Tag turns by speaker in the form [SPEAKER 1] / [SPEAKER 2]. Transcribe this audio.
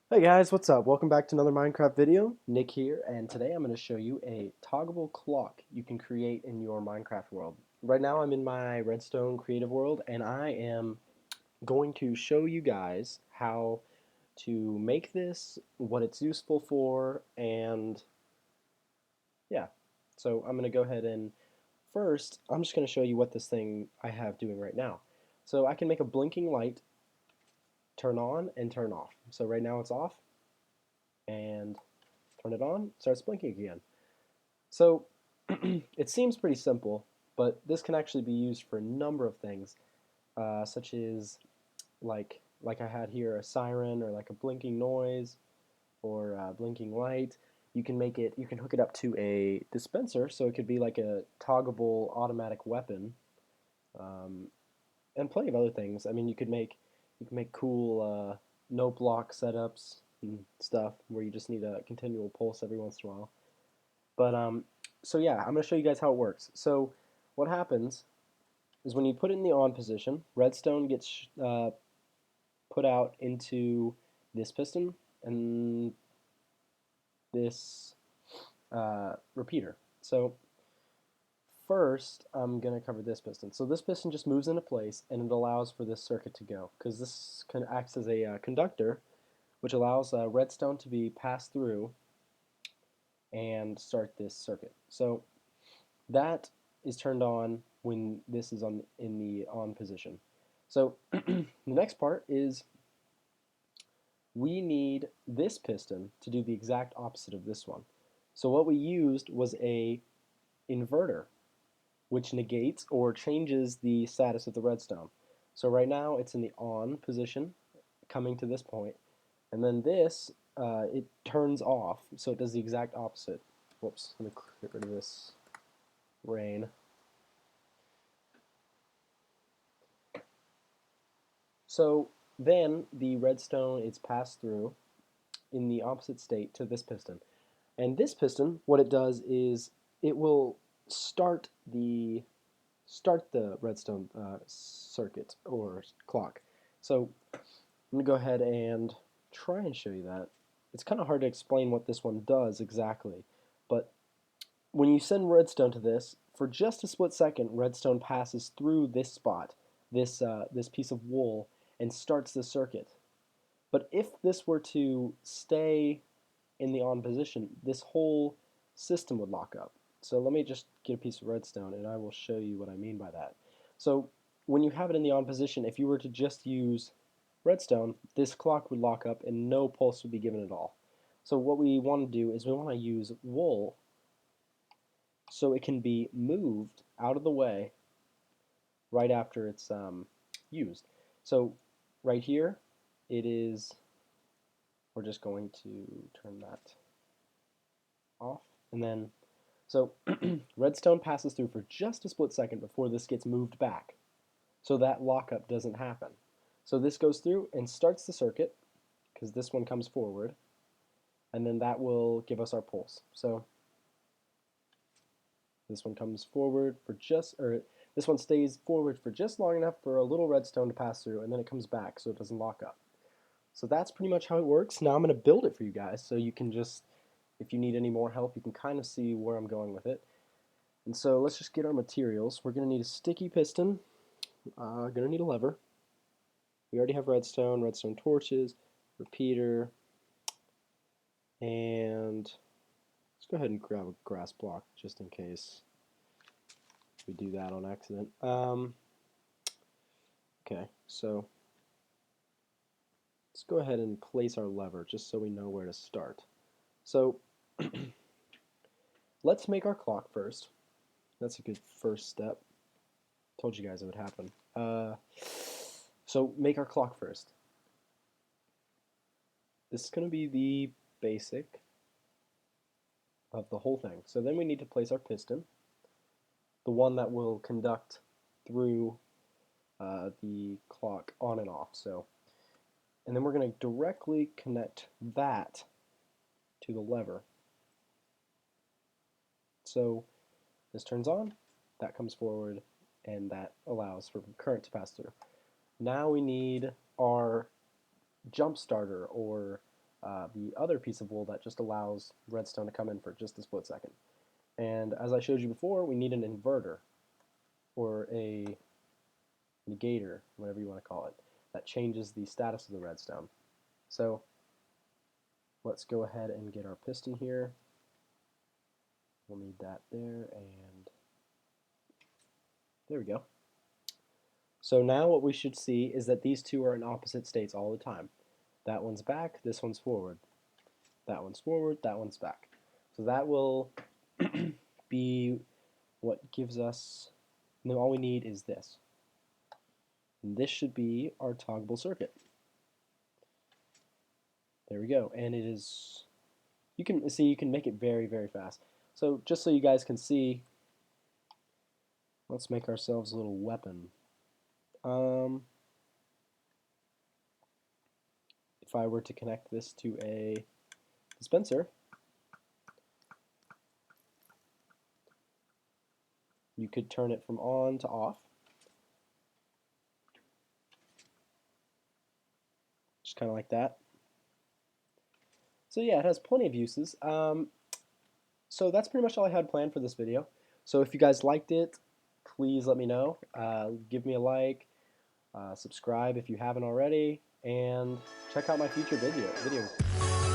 [SPEAKER 1] Hey guys, what's up? Welcome back to another Minecraft video. Nick here, and today I'm going to show you a toggable clock you can create in your Minecraft world. Right now I'm in my Redstone creative world, and I am going to show you guys how to make this, what it's useful for, and yeah. So I'm going to go ahead and first, I'm just going to show you what this thing I have doing right now. So I can make a blinking light turn on and turn off. So right now it's off, and turn it on, starts blinking again. So it seems pretty simple, but this can actually be used for a number of things, such as like I had here, a siren or like a blinking noise or a blinking light. You can make it. You can hook it up to a dispenser, so it could be like a toggable automatic weapon, um, and plenty of other things. I mean, you can make cool no block setups and stuff where you just need a continual pulse every once in a while. But so yeah, I'm going to show you guys how it works. So what happens is when you put it in the on position, redstone gets put out into this piston and this repeater. So first, I'm going to cover this piston. So this piston just moves into place and it allows for this circuit to go because this acts as a conductor, which allows redstone to be passed through and start this circuit. So that is turned on when this is on in the on position. So the next part is we need this piston to do the exact opposite of this one. So what we used was a inverter, which negates or changes the status of the redstone. So right now it's in the on position, coming to this point, and then this it turns off, so it does the exact opposite. Whoops, let me get rid of this rain. So then the redstone is passed through in the opposite state to this piston. And this piston, what it does is it will start the redstone circuit or clock. So I'm going to go ahead and try and show you that. It's kind of hard to explain what this one does exactly, but when you send redstone to this, for just a split second, redstone passes through this spot, this piece of wool, and starts the circuit. But if this were to stay in the on position, this whole system would lock up. So let me just get a piece of redstone and I will show you what I mean by that. So when you have it in the on position, if you were to just use redstone, this clock would lock up and no pulse would be given at all. So what we want to do is we want to use wool so it can be moved out of the way right after it's used. So right here, it is, we're just going to turn that off. And then, so redstone passes through for just a split second before this gets moved back. So that lockup doesn't happen. So this goes through and starts the circuit, because this one comes forward, and then that will give us our pulse. So this one comes forward for just, or this one stays forward for just long enough for a little redstone to pass through, and then it comes back so it doesn't lock up. So that's pretty much how it works. Now I'm going to build it for you guys so you can just, if you need any more help, you can kind of see where I'm going with it. And so let's just get our materials. We're going to need a sticky piston. Going to need a lever. We already have redstone, redstone torches, repeater, and let's go ahead and grab a grass block just in case we do that on accident. Okay, so let's go ahead and place our lever just so we know where to start. So let's make our clock first. That's a good first step. Told you guys it would happen. So make our clock first. This is going to be the basic of the whole thing. So then we need to place our piston, the one that will conduct through the clock on and off. So, and then we're going to directly connect that to the lever. So this turns on, that comes forward, and that allows for current to pass through. Now we need our jump starter or the other piece of wool that just allows redstone to come in for just a split second. And as I showed you before, we need an inverter or a negator, whatever you want to call it, that changes the status of the redstone. So let's go ahead and get our piston here. We'll need that there, and there we go. So now what we should see is that these two are in opposite states all the time. That one's back, this one's forward. That one's forward, that one's back. So that will be what gives us, and then all we need is this. And this should be our toggable circuit. There we go. And it is, you can see, you can make it very, very fast. So just so you guys can see, let's make ourselves a little weapon. If I were to connect this to a dispenser, you could turn it from on to off. Just kind of like that. So yeah, it has plenty of uses. So that's pretty much all I had planned for this video. So if you guys liked it, please let me know. Give me a like, subscribe if you haven't already, and check out my future videos.